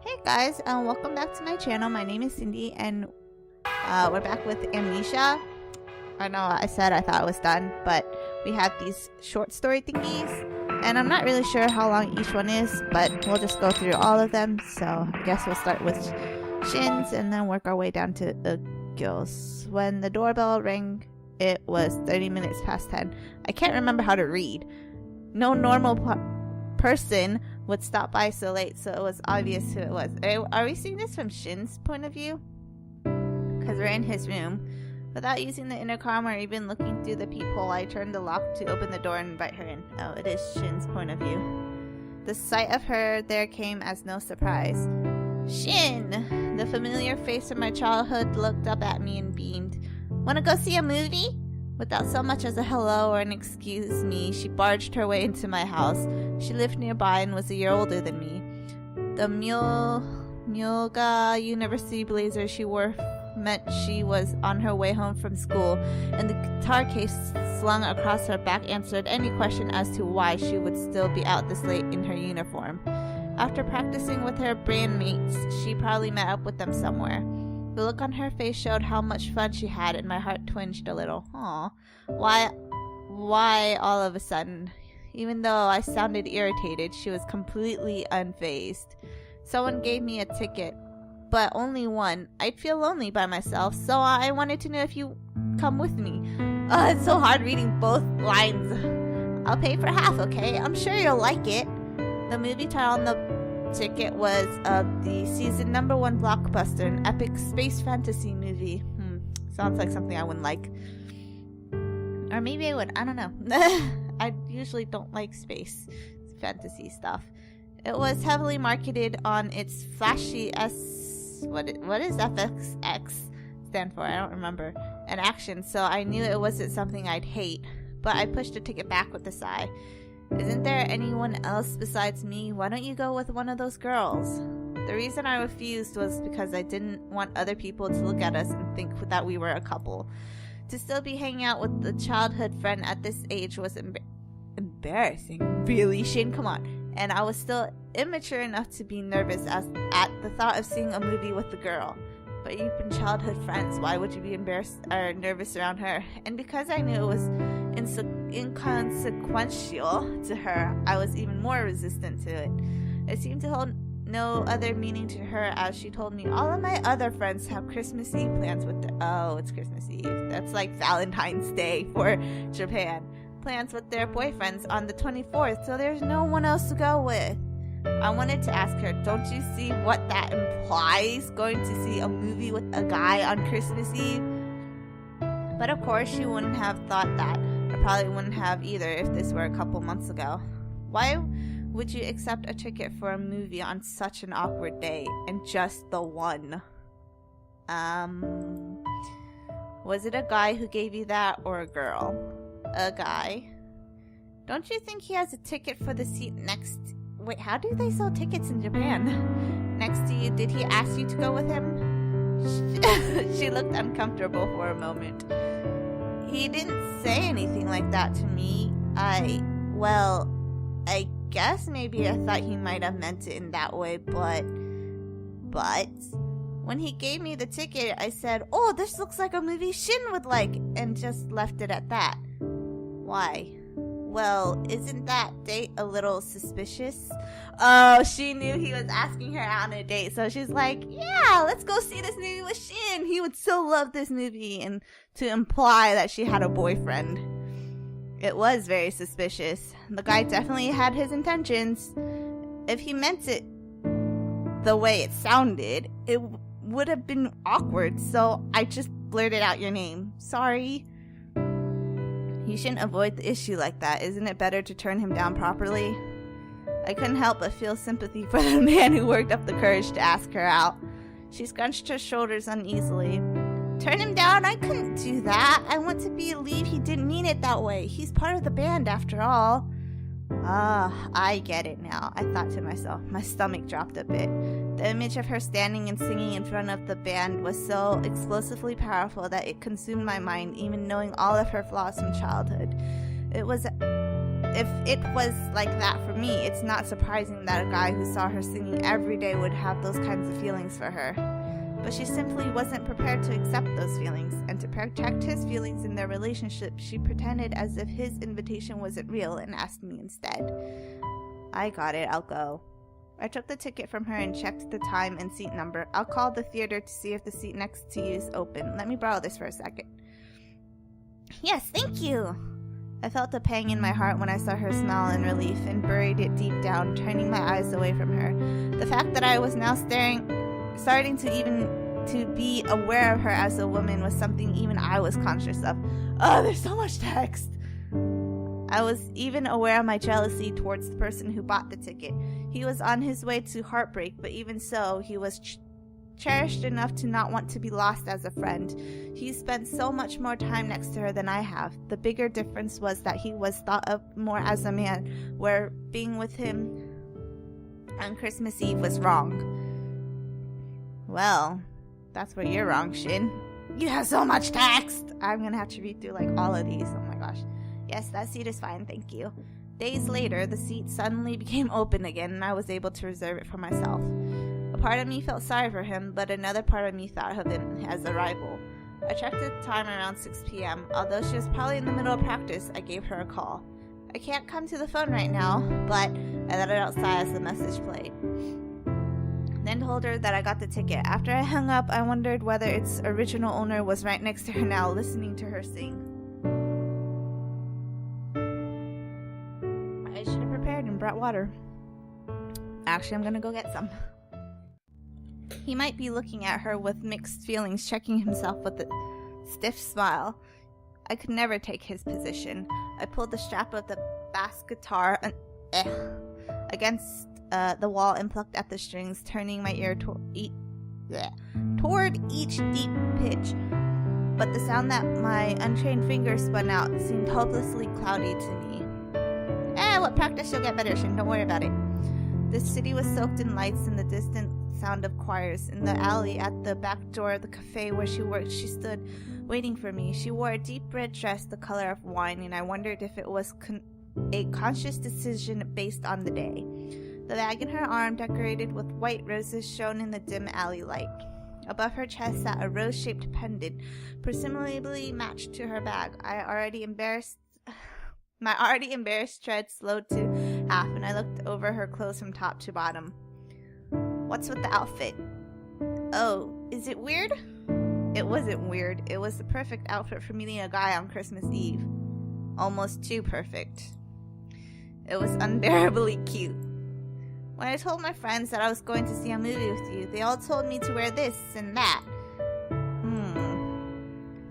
Hey guys, welcome back to my channel. My name is Cindy, and we're back with Amnesia. I know I said I thought it was done, but we have these short story thingies, and I'm not really sure how long each one is, but we'll just go through all of them. So I guess we'll start with Shin's and then work our way down to the girls. When the doorbell rang, it was 30 minutes past 10. I can't remember how to read. No normal person would stop by so late, so it was obvious who it was. Are we seeing this from Shin's point of view? Because we're in his room. Without using the intercom or even looking through the peephole, I turned the lock to open the door and invite her in. Oh, it is Shin's point of view. The sight of her there came as no surprise. Shin! The familiar face from my childhood looked up at me and beamed. Wanna go see a movie? Without so much as a hello or an excuse me, she barged her way into my house. She lived nearby and was a year older than me. The Mulga university blazer she wore meant she was on her way home from school, and the guitar case slung across her back answered any question as to why she would still be out this late in her uniform. After practicing with her bandmates, she probably met up with them somewhere. The look on her face showed how much fun she had, and my heart twinged a little. Aw. Why all of a sudden? Even though I sounded irritated, she was completely unfazed. Someone gave me a ticket, but only one. I'd feel lonely by myself, so I wanted to know if you come with me. It's so hard reading both lines. I'll pay for half, okay? I'm sure you'll like it. The movie title on the ticket was the season #1 blockbuster, an epic space fantasy movie. Sounds like something I wouldn't like. Or maybe I would. I don't know. I usually don't like space fantasy stuff. It was heavily marketed on its flashy what does FXX stand for? I don't remember. An action, so I knew it wasn't something I'd hate. But I pushed the ticket back with a sigh. Isn't there anyone else besides me? Why don't you go with one of those girls? The reason I refused was because I didn't want other people to look at us and think that we were a couple. To still be hanging out with a childhood friend at this age was embarrassing. Really, Shin? Come on. And I was still immature enough to be nervous at the thought of seeing a movie with the girl. But you've been childhood friends. Why would you be embarrassed or nervous around her? And because I knew it was inconsequential to her, I was even more resistant to it. It seemed to hold no other meaning to her, as she told me all of my other friends have Christmas Eve plans with it's Christmas Eve. That's like Valentine's Day for Japan. Plans with their boyfriends on the 24th, so there's no one else to go with. I wanted to ask her, don't you see what that implies? Going to see a movie with a guy on Christmas Eve? But of course she wouldn't have thought that. I probably wouldn't have either if this were a couple months ago. Why would you accept a ticket for a movie on such an awkward day, and just the one? Was it a guy who gave you that, or a girl? A guy. Don't you think he has a ticket for the seat next? Wait, how do they sell tickets in Japan? Next to you, did he ask you to go with him? She looked uncomfortable for a moment. He didn't say anything like that to me. I guess maybe I thought he might have meant it in that way, but when he gave me the ticket, I said, "Oh, this looks like a movie Shin would like," and just left it at that. Why? Well, isn't that date a little suspicious? Oh, she knew he was asking her out on a date, so she's like, yeah, let's go see this movie with Shin. He would so love this movie, and to imply that she had a boyfriend. It was very suspicious. The guy definitely had his intentions. If he meant it the way it sounded, it would have been awkward, so I just blurted out your name. Sorry. You shouldn't avoid the issue like that. Isn't it better to turn him down properly? I couldn't help but feel sympathy for the man who worked up the courage to ask her out. She scrunched her shoulders uneasily. Turn him down? I couldn't do that. I want to believe he didn't mean it that way. He's part of the band after all. I get it now, I thought to myself. My stomach dropped a bit. The image of her standing and singing in front of the band was so explosively powerful that it consumed my mind, even knowing all of her flaws from childhood. It was If it was like that for me, it's not surprising that a guy who saw her singing every day would have those kinds of feelings for her. But she simply wasn't prepared to accept those feelings, and to protect his feelings in their relationship, she pretended as if his invitation wasn't real and asked me instead. I got it, I'll go. I took the ticket from her and checked the time and seat number. I'll call the theater to see if the seat next to you is open. Let me borrow this for a second. Yes, thank you! I felt a pang in my heart when I saw her smile in relief and buried it deep down, turning my eyes away from her. The fact that I was now starting to be aware of her as a woman was something even I was conscious of. Oh, there's so much text! I was even aware of my jealousy towards the person who bought the ticket. He was on his way to heartbreak, but even so, he was cherished enough to not want to be lost as a friend. He spent so much more time next to her than I have. The bigger difference was that he was thought of more as a man, where being with him on Christmas Eve was wrong. Well, that's where you're wrong, Shin. You have so much text! I'm gonna have to read through like all of these. Oh my gosh. Yes, that seat is fine, thank you. Days later, the seat suddenly became open again and I was able to reserve it for myself. A part of me felt sorry for him, but another part of me thought of him as a rival. I checked the time around 6 p.m. Although she was probably in the middle of practice, I gave her a call. I can't come to the phone right now, but I let it outside as the message played. Then told her that I got the ticket. After I hung up, I wondered whether its original owner was right next to her now, listening to her sing. I should have prepared and brought water. Actually, I'm gonna go get some. He might be looking at her with mixed feelings, checking himself with a stiff smile. I could never take his position. I pulled the strap of the bass guitar against the wall and plucked at the strings, turning my ear toward each deep pitch. But the sound that my untrained fingers spun out seemed hopelessly cloudy to me. What practice, you'll get better, Shin. Don't worry about it. The city was soaked in lights and the distant sound of choirs. In the alley at the back door of the cafe where she worked, she stood waiting for me. She wore a deep red dress the color of wine, and I wondered if it was a conscious decision based on the day. The bag in her arm, decorated with white roses, shone in the dim alley light. Above her chest sat a rose-shaped pendant, presumably matched to her bag. My already embarrassed tread slowed to half, and I looked over her clothes from top to bottom. What's with the outfit? Oh, is it weird? It wasn't weird. It was the perfect outfit for meeting a guy on Christmas Eve. Almost too perfect. It was unbearably cute. When I told my friends that I was going to see a movie with you, they all told me to wear this and that.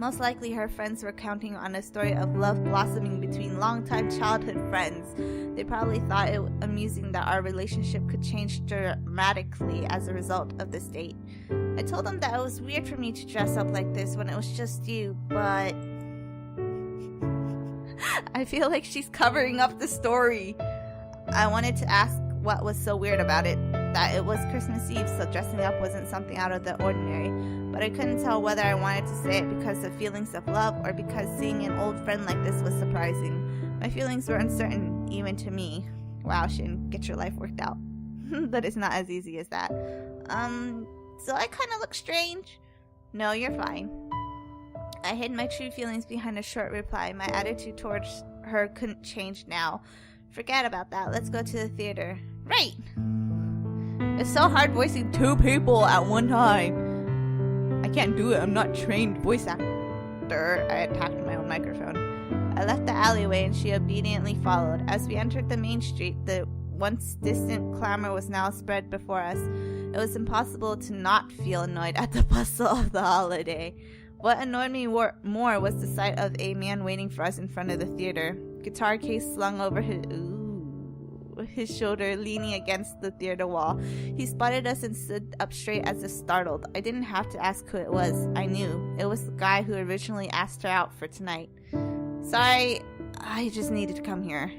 Most likely her friends were counting on a story of love blossoming between longtime childhood friends. They probably thought it amusing that our relationship could change dramatically as a result of this date. I told them that it was weird for me to dress up like this when it was just you, but I feel like she's covering up the story. I wanted to ask what was so weird about it, that it was Christmas Eve, so dressing up wasn't something out of the ordinary, but I couldn't tell whether I wanted to say it because of feelings of love or because seeing an old friend like this was surprising. My feelings were uncertain, even to me. Wow, Shin, get your life worked out. But it's not as easy as that. So I kind of look strange? No, you're fine. I hid my true feelings behind a short reply. My attitude towards her couldn't change now. Forget about that. Let's go to the theater. Right! It's so hard voicing two people at one time. I can't do it. I'm not trained voice actor. I attacked my own microphone. I left the alleyway and she obediently followed. As we entered the main street, the once distant clamor was now spread before us. It was impossible to not feel annoyed at the bustle of the holiday. What annoyed me more was the sight of a man waiting for us in front of the theater. Guitar case slung over his shoulder, leaning against the theater wall. He spotted us and stood up straight as if startled. I didn't have to ask who it was. I knew. It was the guy who originally asked her out for tonight. Sorry, I just needed to come here.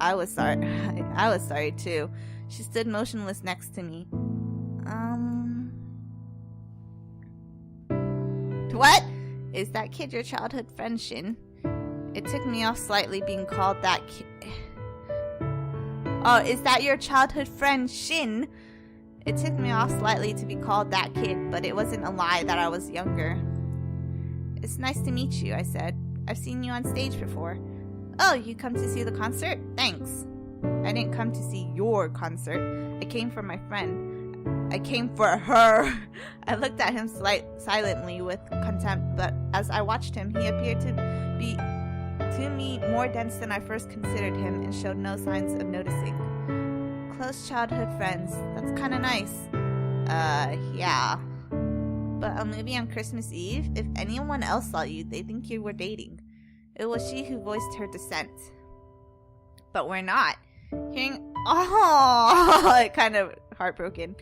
I was sorry. I was sorry too. She stood motionless next to me. What? Is that kid your childhood friend, Shin? It took me off slightly being called that Oh, is that your childhood friend, Shin? It ticked me off slightly to be called that kid, but it wasn't a lie that I was younger. It's nice to meet you, I said. I've seen you on stage before. Oh, you come to see the concert? Thanks. I didn't come to see your concert. I came for my friend. I came for her. I looked at him silently with contempt, but as I watched him, he appeared to be to me more dense than I first considered him and showed no signs of noticing. Close childhood friends. That's kind of nice. Yeah. But a movie on Christmas Eve? If anyone else saw you, they'd think you were dating. It was she who voiced her dissent. But we're not. It kind of heartbroken.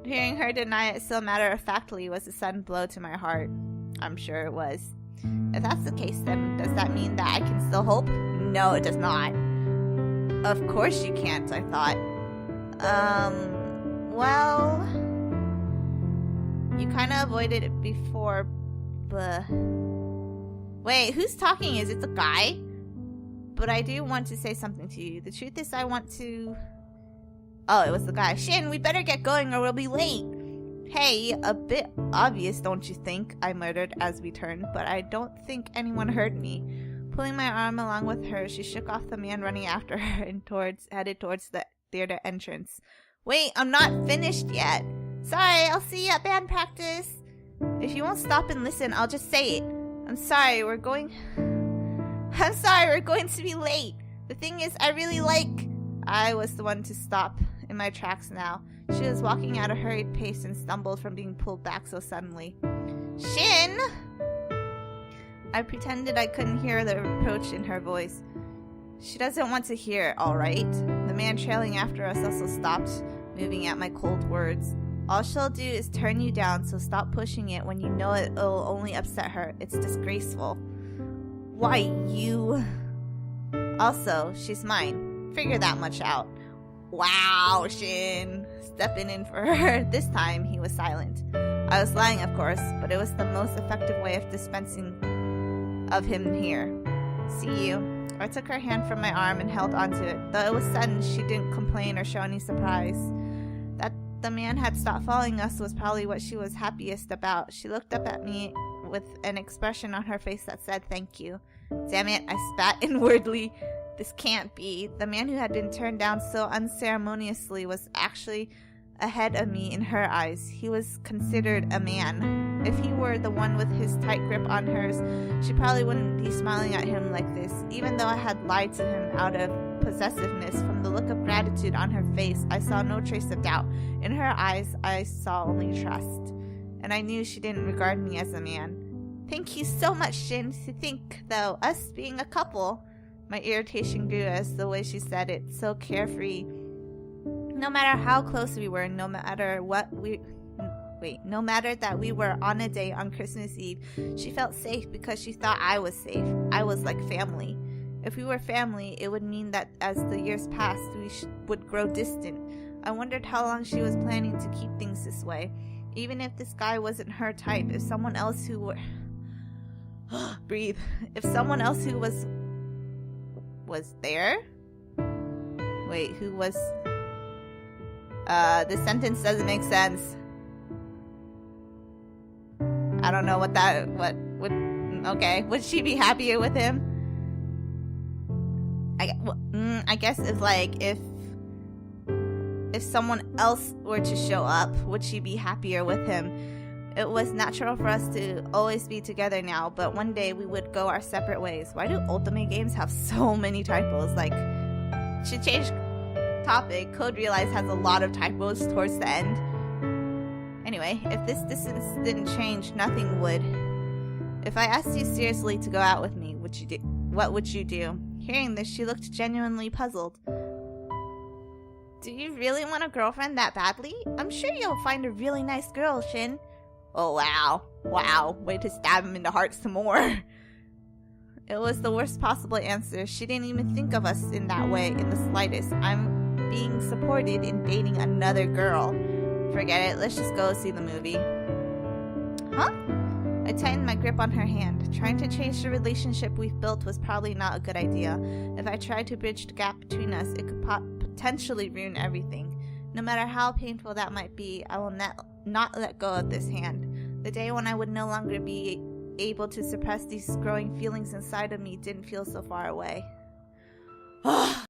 Hearing her deny it so matter-of-factly was a sudden blow to my heart. I'm sure it was. If that's the case, then does that mean that I can still hope? No, it does not. Of course you can't, I thought. Well... You kind of avoided it before, but... Wait, who's talking? Is it the guy? But I do want to say something to you. The truth is I want to... Oh, it was the guy. Shin, we better get going or we'll be late. Hey, a bit obvious, don't you think? I muttered as we turned, but I don't think anyone heard me. Pulling my arm along with her, she shook off the man running after her and headed towards the theater entrance. Wait, I'm not finished yet. Sorry, I'll see you at band practice. If you won't stop and listen, I'll just say it. I'm sorry, we're going to be late. The thing is, I was the one to stop in my tracks now. She was walking at a hurried pace and stumbled from being pulled back so suddenly. Shin! I pretended I couldn't hear the reproach in her voice. She doesn't want to hear it, all right? The man trailing after us also stopped, moving at my cold words. All she'll do is turn you down, so stop pushing it when you know it'll only upset her. It's disgraceful. Why, you... Also, she's mine. Figure that much out. Wow, Shin. Stepping in for her. This time, he was silent. I was lying, of course, but it was the most effective way of dispensing of him here. See you. I took her hand from my arm and held onto it. Though it was sudden, she didn't complain or show any surprise. That the man had stopped following us was probably what she was happiest about. She looked up at me with an expression on her face that said thank you. Damn it, I spat inwardly. This can't be. The man who had been turned down so unceremoniously was actually ahead of me in her eyes. He was considered a man. If he were the one with his tight grip on hers, she probably wouldn't be smiling at him like this. Even though I had lied to him out of possessiveness, from the look of gratitude on her face, I saw no trace of doubt. In her eyes, I saw only trust. And I knew she didn't regard me as a man. Thank you so much, Shin. To think, though, us being a couple... My irritation grew as the way she said it, so carefree. No matter how close we were, no matter that we were on a date on Christmas Eve, she felt safe because she thought I was safe. I was like family. If we were family, it would mean that as the years passed, we would grow distant. I wondered how long she was planning to keep things this way. Even if this guy wasn't her type, if someone else who were... Breathe. If someone else who was there? Wait, who was... this sentence doesn't make sense. I don't know okay. Would she be happier with him? I guess if someone else were to show up, would she be happier with him? It was natural for us to always be together now, but one day we would go our separate ways. Why do Otome games have so many typos? Should change topic. Code Realize has a lot of typos towards the end. Anyway, if this distance didn't change, nothing would. If I asked you seriously to go out with me, what would you do? Hearing this, she looked genuinely puzzled. Do you really want a girlfriend that badly? I'm sure you'll find a really nice girl, Shin. Oh, wow. Wow. Way to stab him in the heart some more. It was the worst possible answer. She didn't even think of us in that way in the slightest. I'm being supported in dating another girl. Forget it. Let's just go see the movie. Huh? I tightened my grip on her hand. Trying to change the relationship we've built was probably not a good idea. If I tried to bridge the gap between us, it could potentially ruin everything. No matter how painful that might be, I will not let go of this hand. The day when I would no longer be able to suppress these growing feelings inside of me didn't feel so far away.